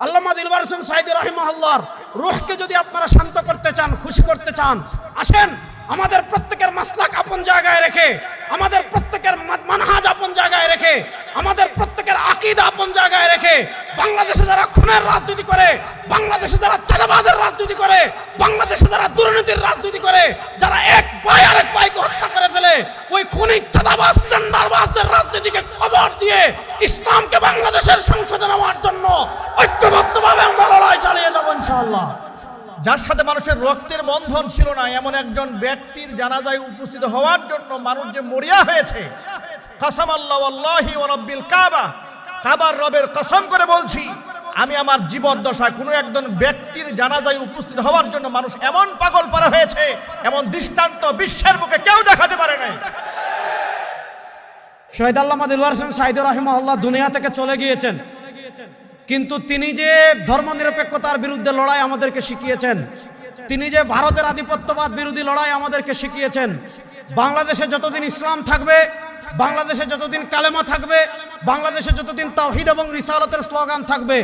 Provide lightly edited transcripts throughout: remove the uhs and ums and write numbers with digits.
আল্লামা দিলবার হোসেন সাঈদী রাহিমাহুল্লাহর রূহকে যদি আপনারা শান্ত করতে চান, খুশি করতে চান, আসেন আমাদের প্রত্যেকের মাসলাক আপন জায়গায় রেখে, আমাদের প্রত্যেকের মানহাজ আপন জায়গায় রেখে, আমাদের প্রত্যেকের আকীদা আপন জায়গায় রেখে, বাংলাদেশে যারা খুনের রাজনীতি করে, বাংলাদেশে যারা চাঁদাবাজের রাজনীতি করে, বাংলাদেশে যারা দুর্নীতির রাজনীতি করে, যারা এক ভাই আরেক ভাইকে হত্যা করে ফেলে, ওই খুনি চাঁদাবাজ টেন্ডারবাজদের রাজনীতিকে কবর দিয়ে ইসলামকে বাংলাদেশের সংসদে নেওয়ার জন্য ঐক্যবদ্ধভাবে আমরা লড়াই চালিয়ে যাবো ইনশাআল্লাহ। যার সাথে মানুষের রক্তের বন্ধন ছিল না, এমন একজন ব্যক্তির জানাজায় উপস্থিত হওয়ার জন্য মানুষ যে মরিয়া হয়েছে, কাসামাল্লাহু ওয়াল্লাহি ওয়া রাব্বিল কাবা, কাবার রবের কসম করে বলছি, আমি আমার জীবদ্দশায় কোনো একজন ব্যক্তির জানাজায় উপস্থিত হওয়ার জন্য মানুষ এমন পাগল পারা হয়েছে, এমন দৃষ্টান্ত বিশ্বের বুকে কেউ দেখাতে পারে নাই। শহীদ আল্লামা দিলওয়ার হোসেন সাঈদী রাহিমাহুল্লাহ দুনিয়া থেকে চলে গিয়েছেন, কিন্তু তিনি যে ধর্মনিরপেক্ষতার বিরুদ্ধে লড়াই আমাদেরকে শিখিয়েছেন, তিনি যে ভারতের আধিপত্যবাদ বিরোধী লড়াই আমাদেরকে শিখিয়েছেন, বাংলাদেশে যতদিন ইসলাম থাকবে, বাংলাদেশে যতদিন কালেমা থাকবে, বাংলাদেশে যতদিন তাওহীদ এবং রিসালাতের স্লোগান থাকবে,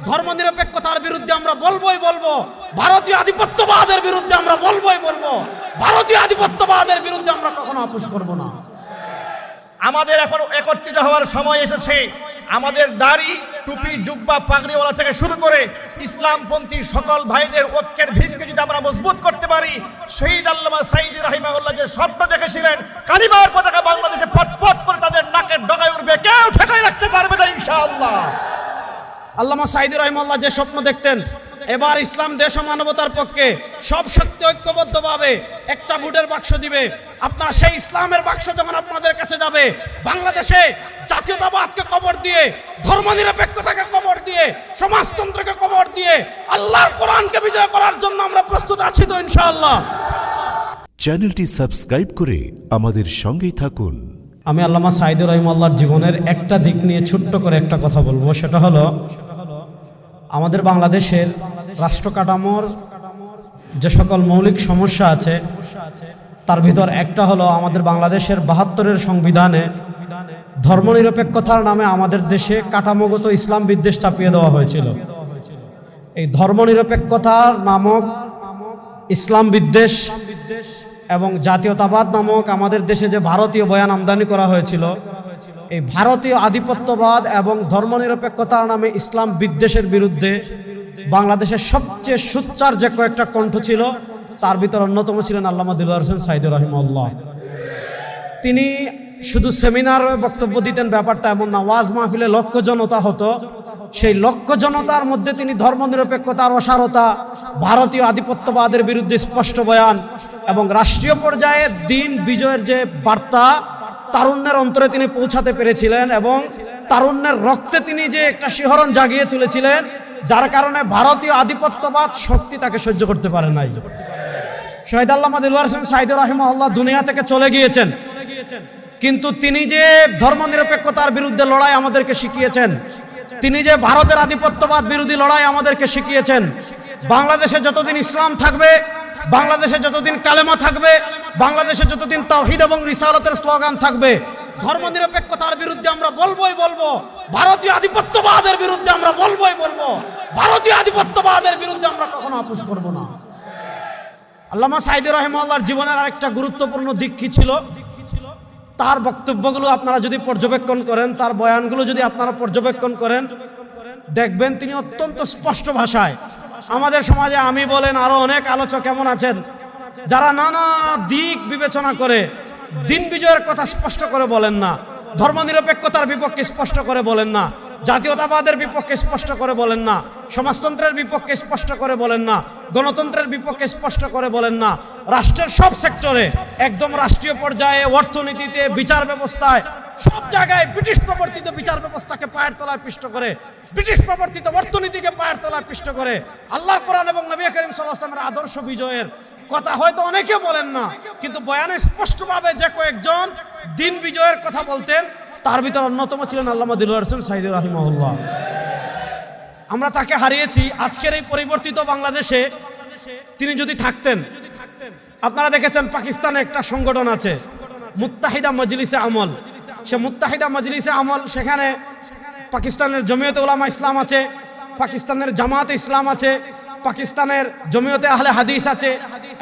ধর্মনিরপেক্ষতার বিরুদ্ধে আমরা বলবোই বলবো, ভারতীয় আধিপত্যবাদের বিরুদ্ধে আমরা বলবোই বলবো, ভারতীয় আধিপত্যবাদের বিরুদ্ধে আমরা কখনো আপোষ করব না। আমাদের এখন একত্রিত হওয়ার সময় এসেছে। আমাদের দাড়ি, টুপি, জুব্বা, পাগড়িওয়ালা থেকে শুরু করে ইসলামপন্থী সকল ভাইদের ঐক্যের ভিতকে যদি আমরা মজবুত করতে পারি, শহীদ আল্লামা সাঈদী রাহিমাহুল্লাহ যে স্বপ্ন দেখেছিলেন কালিমার পতাকা বাংলাদেশে পথ করে তাদের নাকের ডগায় উঠবে, কেউ ঠেকাই রাখতে পারবে না ইনশাআল্লাহ। আল্লামা সাঈদী রাহিমাহুল্লাহ যে স্বপ্ন দেখতেন, এবার ইসলাম দেশ ও মানবতার পক্ষে সব শক্তি ঐক্যবদ্ধভাবে একটা ভোটের বাক্স দিবে। আপনার সেই ইসলামের বাক্স যখন আপনাদের কাছে যাবে, বাংলাদেশে জাতীয়তাবাদকে কবর দিয়ে, ধর্মনিরপেক্ষতাকে কবর দিয়ে, সমাজতন্ত্রকে কবর দিয়ে আল্লাহর কোরআনকে বিজয় করার জন্য আমরা প্রস্তুত আছি তো ইনশাআল্লাহ। চ্যানেলটি সাবস্ক্রাইব করে আমাদের সঙ্গেই থাকুন। আমি আল্লামা সাঈদী রাহিমাহুল্লাহর জীবনের একটা দিক নিয়ে ছোট্ট করে একটা কথা বলবো। সেটা হলো আমাদের বাংলাদেশের রাষ্ট্র কাঠামোর যে সকল মৌলিক সমস্যা আছে, তার ভিতর একটা হলো আমাদের বাংলাদেশের ৭২-এর সংবিধানে ধর্মনিরপেক্ষতার নামে আমাদের দেশে কাঠামোগত ইসলাম বিদ্বেষ চাপিয়ে দেওয়া হয়েছিল। এই ধর্মনিরপেক্ষতার নামক ইসলাম বিদ্বেষ এবং জাতীয়তাবাদ নামক আমাদের দেশে যে ভারতীয় বয়ান আমদানি করা হয়েছিল, এই ভারতীয় আধিপত্যবাদ এবং ধর্মনিরপেক্ষতার নামে ইসলাম বিদ্বেষের বিরুদ্ধে বাংলাদেশের সবচেয়ে সোচ্চার যে কয়েকটা কণ্ঠ ছিল, তার ভিতর অন্যতম ছিলেন আল্লামা দিলওয়ার হোসেন সাঈদী রাহিমাহুল্লাহ। তিনি শুধু সেমিনারে বক্তব্য দিতেন ব্যাপারটা এমন না, ওয়াজ মাহফিলে লক্ষ জনতা হতো। সেই লক্ষ জনতার মধ্যে তিনি ধর্মনিরপেক্ষতার অসারতা, ভারতীয় আধিপত্যবাদের বিরুদ্ধে স্পষ্ট বয়ান এবং রাষ্ট্রীয় পর্যায়ে দিন বিজয়ের যে বার্তা তারুণ্যের অন্তরে তিনি পৌঁছাতে পেরেছিলেন এবং তারুণ্যের রক্তে তিনি যে একটা শিহরণ জাগিয়ে তুলেছিলেন, যার কারণে ভারতীয় আধিপত্যবাদ শক্তি তাকে সহ্য করতে পারে নাই। শহীদ আল্লামা দিলওয়ার হোসেন সাঈদী রাহিমাহুল্লাহ দুনিয়া থেকে চলে গিয়েছেন, কিন্তু তিনি যে ধর্মনিরপেক্ষতার বিরুদ্ধে লড়াই আমাদেরকে শিখিয়েছেন, তিনি যে ভারতের আধিপত্যবাদ বিরোধী লড়াই আমাদেরকে শিখিয়েছেন, বাংলাদেশে যতদিন ইসলাম থাকবে, বাংলাদেশে যতদিন কালেমা থাকবে, বাংলাদেশে যতদিন তাওহীদ এবং রিসালাতের স্লোগান থাকবে, ধর্মনিরপেক্ষতার বিরুদ্ধে আমরা বলবোই বলবো, ভারতীয় আধিপত্যবাদের বিরুদ্ধে আমরা বলবোই বলবো, ভারতীয় আধিপত্যবাদের বিরুদ্ধে আমরা কখনো আপোষ করব না। আল্লামা সাঈদী রাহিমাহুল্লাহর জীবনের আরেকটা গুরুত্বপূর্ণ দিক কি ছিল, তার বক্তব্যগুলো আপনারা যদি পর্যবেক্ষণ করেন, তার বয়ানগুলো যদি আপনারা পর্যবেক্ষণ করেন, দেখবেন তিনি অত্যন্ত স্পষ্ট ভাষায় আমাদের সমাজে আমি বলেন আরো অনেক আলোচক এমন আছেন যারা নানা দিক বিবেচনা করে দিন বিজয়ের কথা স্পষ্ট করে বলেন না, ধর্মনিরপেক্ষতার বিপক্ষে স্পষ্ট করে বলেন না, জাতীয়তাবাদের বিপক্ষে স্পষ্ট করে বলেন না, সমাজতন্ত্রের বিপক্ষে স্পষ্ট করে বলেন না, গণতন্ত্রের বিপক্ষে স্পষ্ট করে বলেন না, রাষ্ট্রের সব সেক্টরে একদম রাষ্ট্রীয় পর্যায়ে, অর্থনীতিতে, বিচার ব্যবস্থায়, সব জায়গায় ব্রিটিশ প্রবর্তিত বিচার ব্যবস্থাকে পায়ের তলায় পিষ্ট করে, ব্রিটিশ প্রবর্তিত অর্থনীতিকে পায়ের তলায় পিষ্ট করে আল্লাহর কোরআন এবং নবী করিম সাল্লাল্লাহু আলাইহি ওয়াসাল্লামের আদর্শ বিজয়ের কথা হয়তো অনেকে বলেন না, কিন্তু বয়ানে স্পষ্টভাবে যে কয়েকজন দিন বিজয়ের কথা বলতেন, তার ভিতর অন্যতম ছিলেন আল্লামা দিলওয়ার হোসেন সাঈদী রাহিমাহুল্লাহ। আমরা তাকে হারিয়েছি। আজকের এই পরিবর্তিত বাংলাদেশে তিনি যদি থাকতেন, আপনারা দেখেছেন পাকিস্তানে একটা সংগঠন আছে মুত্তাহিদা মজলিসে আমল, সে মুত্তাহিদা মজলিসে আমল, সেখানে পাকিস্তানের জমিয়তে উলামা ইসলাম আছে, পাকিস্তানের জামাত ইসলাম আছে, পাকিস্তানের জমিয়তে আহলে হাদিস আছে,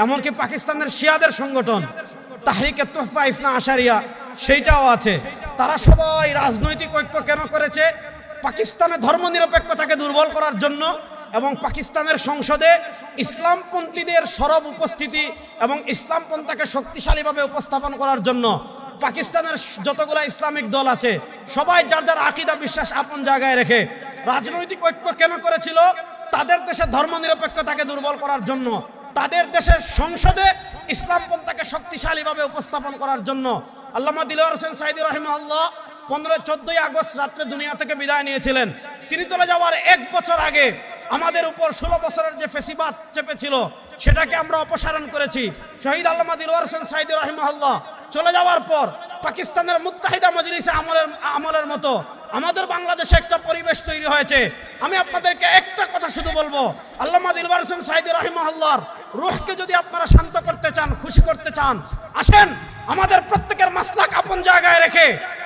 এমনকি পাকিস্তানের শিয়াদের সংগঠন তাহরিকে তোহফা ইসনা আশারিয়া সেইটাও আছে। তারা সবাই রাজনৈতিক ঐক্য কেন করেছে? পাকিস্তানে ধর্মনিরপেক্ষতাকে দুর্বল করার জন্য এবং পাকিস্তানের সংসদে ইসলামপন্থীদের সরব উপস্থিতি এবং ইসলামপন্থাকে শক্তিশালীভাবে উপস্থাপন করার জন্য। পাকিস্তানের যতগুলো ইসলামিক দল আছে সবাই যার যার আকীদা বিশ্বাস আপন জায়গায় রেখে রাজনৈতিক ঐক্য কেন করেছিল? তাদের দেশে ধর্মনিরপেক্ষতাকে দুর্বল করার জন্য, তাদের দেশের সংসদে ইসলামপন্থাকে শক্তিশালীভাবে উপস্থাপন করার জন্য। আল্লামা দিলওয়ার হোসেন সাঈদী রাহিমাহুল্লাহ 14 আগস্ট রাত্রে দুনিয়া থেকে বিদায় নিয়েছিলেন। তিনি চলে যাওয়ার 1 বছর আগে আমাদের উপর 16 বছরের যে ফেসিবাদ চেপেছিল সেটাকে আমরা অপসারণ করেছি। শহীদ আল্লামা দিলওয়ার হোসেন সাঈদী রাহিমাহুল্লাহ চলে যাওয়ার পর পাকিস্তানের মুত্তাহিদা মজলিসে আমলের মতো আমাদের বাংলাদেশে একটা পরিবেশ তৈরি হয়েছে। আমি আপনাদেরকে একটা কথা শুধু বলবো, আল্লামা দিলওয়ার হোসেন সাঈদী রাহিমাহুল্লাহর রূহকে যদি আপনারা শান্ত করতে চান, খুশি করতে চান, আসেন আমাদের প্রত্যেকের মাসলাক আপন জায়গায় রেখে,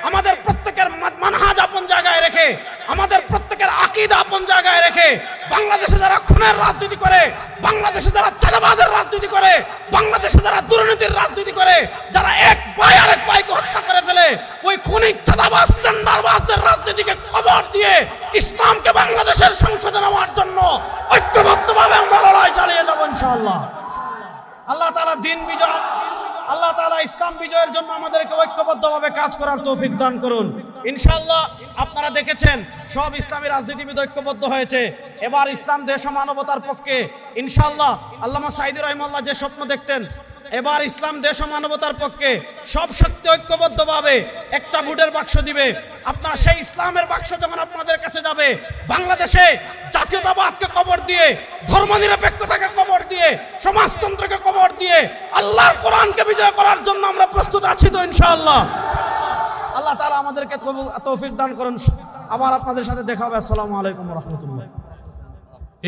আমাদের প্রত্যেকের মানহাজ আপন জায়গায় রেখে, আমাদের প্রত্যেকের আকীদা আপন জায়গায় রেখে বাংলাদেশে যারা খুনের রাজনীতি করে, বাংলাদেশে যারা চাঁদাবাজের রাজনীতি করে, বাংলাদেশে যারা দুর্নীতির রাজনীতি করে, যারা এক ভাই আরেক ভাইকে হত্যা করে ফেলে, ওই খুনি চাঁদাবাজ টেন্ডারবাজদের রাজনীতিকে কবর দিয়ে ইসলামকে বাংলাদেশের সংসদে নেওয়ার জন্য ঐক্যবদ্ধভাবে আমরা লড়াই চালিয়ে যাব ইনশাআল্লাহ। আল্লাহ তাআলা দিন বিজয়, আল্লাহ তাআলা ইসলাম বিজয়ের জন্য আমাদেরকে ঐক্যবদ্ধভাবে কাজ করার তৌফিক দান করুন ইনশাআল্লাহ। আপনারা দেখেছেন সব ইসলামী রাজনীতিবিদ ঐক্যবদ্ধ হয়েছে। এবার ইসলাম দেশ ও মানবতার পক্ষে ইনশাআল্লাহ। আল্লামা সাঈদী রাহিমাহুল্লাহ যে স্বপ্ন দেখতেন, এবার ইসলাম দেশ ও মানবতার পক্ষে সব শক্তি ঐক্যবদ্ধভাবে একটা ভোটের বাক্স দিবে। আপনারা সেই ইসলামের বাক্স যখন আপনাদের কাছে যাবে, বাংলাদেশে জাতীয়তাবাদকে কবর দিয়ে, ধর্মনিরপেক্ষতাকে কবর দিয়ে, সমাজতন্ত্রকে কবর দিয়ে আল্লাহর কোরআনকে বিজয় করার জন্য আমরা প্রস্তুত আছি তো ইনশাআল্লাহ। আল্লাহ তাআলা আমাদেরকে তৌফিক দান করুন। আবার আপনাদের সাথে দেখা হবে। আসসালামু আলাইকুম ওয়া রাহমাতুল্লাহ।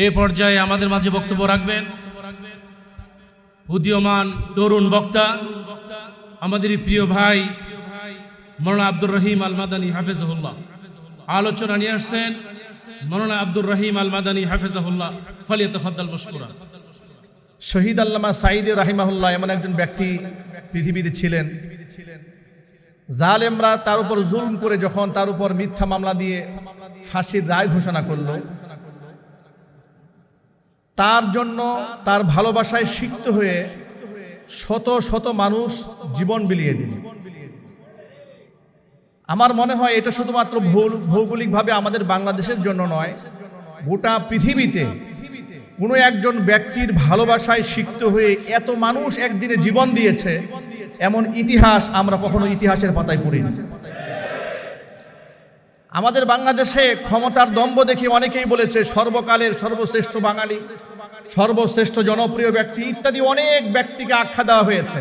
এই পর্যায়ে আমাদের মাঝে বক্তব্য রাখবেন উদীয়মান তরুণ বক্তা, আমাদের প্রিয় ভাই মাওলানা আব্দুর রহিম আল মাদানী হাফেজাহুল্লাহ। আলোচনা নিয়ে আসছেন মাওলানা আব্দুর রহিম আল মাদানী হাফেজাহুল্লাহ। ফালিয়াতাফাদ্দাল মাশকুরা। শহীদ আল্লামা সাঈদী রাহিমাহুল্লাহ এমন একজন ব্যক্তি পৃথিবীতে ছিলেন, জালেমরা তার উপর জুলম করে যখন তার উপর মিথ্যা মামলা দিয়ে ফাঁসির রায় ঘোষণা করলো, তার জন্য তার ভালোবাসায় সিক্ত হয়ে শত শত মানুষ জীবন বিলিয়ে দিল। আমার মনে হয় এটা শুধুমাত্র ভৌগোলিকভাবে আমাদের বাংলাদেশের জন্য নয়, গোটা পৃথিবীতে কোনো একজন ব্যক্তির ভালোবাসায় সিক্ত হয়ে এত মানুষ একদিনে জীবন দিয়েছে এমন ইতিহাস আমরা কখনো ইতিহাসের পাতায় পড়িনি। আমাদের বাংলাদেশে ক্ষমতার দম্ভ দেখে অনেকেই বলেছে সর্বকালের সর্বশ্রেষ্ঠ বাঙালি, সর্বশ্রেষ্ঠ জনপ্রিয় ব্যক্তি ইত্যাদি অনেক ব্যক্তিকে আখ্যা দেওয়া হয়েছে।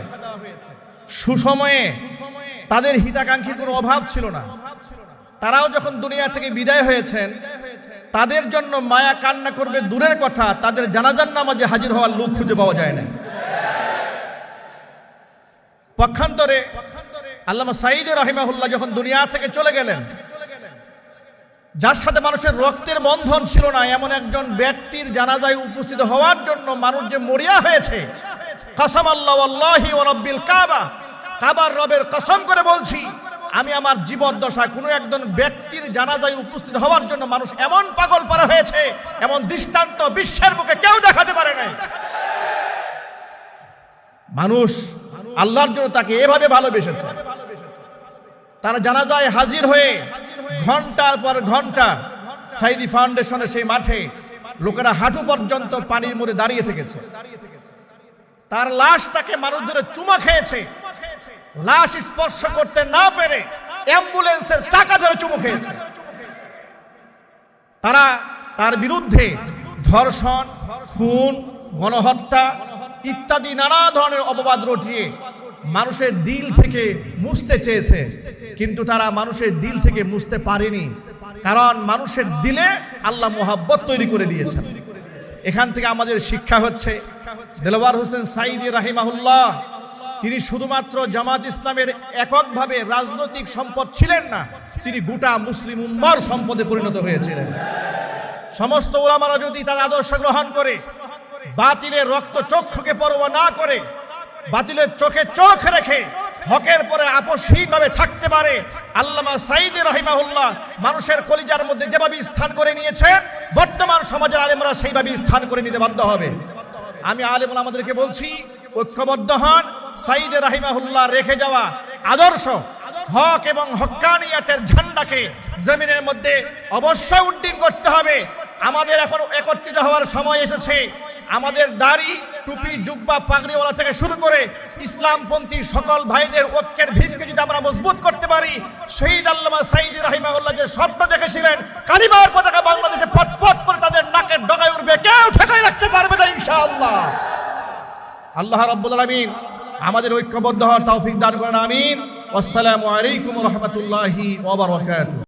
সুসময়ে তাদের হিতাকাঙ্ক্ষীর কোনো অভাব ছিল না। তারাও যখন দুনিয়া থেকে বিদায় হয়েছেন, তাদের জন্য মায়া কান্না করবে দূরের কথা, তাদের জানাজার নামাজে হাজির হওয়ার লোক খুঁজে পাওয়া যায় না। পক্ষান্তরে আল্লামা সাঈদী রাহিমাহুল্লাহ যখন দুনিয়া থেকে চলে গেলেন, যার সাথে মানুষের রক্তের বন্ধন ছিল না এমন একজন ব্যক্তির জানাজায় উপস্থিত হওয়ার জন্য মানুষ যে মরিয়া হয়েছে, কাসামাল্লাহু ওয়াল্লাহি ওয়া রাব্বিল কাবা, কাবার রবের কসম করে বলছি, আমি আমার জীবদ্দশায় কোনো একজন ব্যক্তির জানাজায় উপস্থিত হওয়ার জন্য মানুষ এমন পাগল পারা হয়েছে, এমন দৃষ্টান্ত বিশ্বের বুকে কেউ দেখাতে পারে নাই। মানুষ আল্লাহর জন্য তাকে এভাবে ভালোবেসেছে। তারা জানাজায় হাজির হয়ে ঘন্টার পর ঘন্টা সাঈদী ফাউন্ডেশনের সেই মাঠে লোকেরা হাঁটু পর্যন্ত পানির মধ্যে দাঁড়িয়ে থেকেছে। তার লাশটাকে মানুষ ধরে চুমা খেয়েছে, লাশ স্পর্শ করতে না পেরে অ্যাম্বুলেন্সের চাকা ধরে চুমু খেয়েছে। তারা তার বিরুদ্ধে ধর্ষণ, খুন, গণহত্যা ইত্যাদি নানা ধরনের অপবাদ রটিয়ে মানুষের দিল থেকে মুছতে চেয়েছে, কিন্তু তারা মানুষের দিল থেকে মুছতে পারেনি, কারণ মানুষের দিলে আল্লাহ মোহাব্বত তৈরি করে দিয়েছেন। এখান থেকে আমাদের শিক্ষা হচ্ছে, দেলওয়ার হোসেন সাঈদী রাহিমাহুল্লাহ তিনি শুধুমাত্র জামাত ইসলামের এককভাবে রাজনৈতিক সম্পদ ছিলেন না, তিনি গোটা মুসলিম উম্মার সম্পদে পরিণত হয়েছিলেন। সমস্ত উলামারা যদি তার আদর্শ গ্রহণ করে, বাতিলের রক্ত চক্ষুকে পরোয়া না করে, বাতিলের চোখে চোখ রেখে হকের পরে আপোষহীনভাবে থাকতে পারে, আল্লামা সাঈদী রাহিমাহুল্লাহ মানুষের কলিজার মধ্যে যেভাবে স্থান করে নিয়েছে, বর্তমান সমাজের আলেমরা সেইভাবে স্থান করে নিতে বাধ্য হবে। আমি আলেম ওলামাদেরকে বলছি, ঐক্যবদ্ধ হন। সাঈদী রাহিমাহুল্লাহ রেখে যাওয়া আদর্শ হক এবং হক্কানিয়াতের ঝান্ডাকে জমিনের মধ্যে অবশ্যই উড্ডীন করতে হবে। আমাদের এখন একত্রিত হওয়ার সময় এসেছে। আমাদের দাড়ি, টুপি, জুব্বা, পাগড়িওয়ালা থেকে শুরু করে ইসলামপন্থী সকল ভাইদের ঐক্যের ভিতকে যদি আমরা মজবুত করতে পারি, শহীদ আল্লামা সাঈদী রাহিমাহুল্লাহ যে স্বপ্ন দেখেছিলেন কালিমার পতাকা বাংলাদেশে পথ করে তাদের নাকের ডগায় উঠবে, কেউ ঠেকাই রাখতে পারবে না ইনশাআল্লাহ। আল্লাহ রাব্বুল আলামিন আমাদের ঐক্যবদ্ধ হওয়ার তৌফিক দান করেন, আমিন। আসসালামু আলাইকুম ওয়া রাহমাতুল্লাহি ওয়া বারাকাতুহু।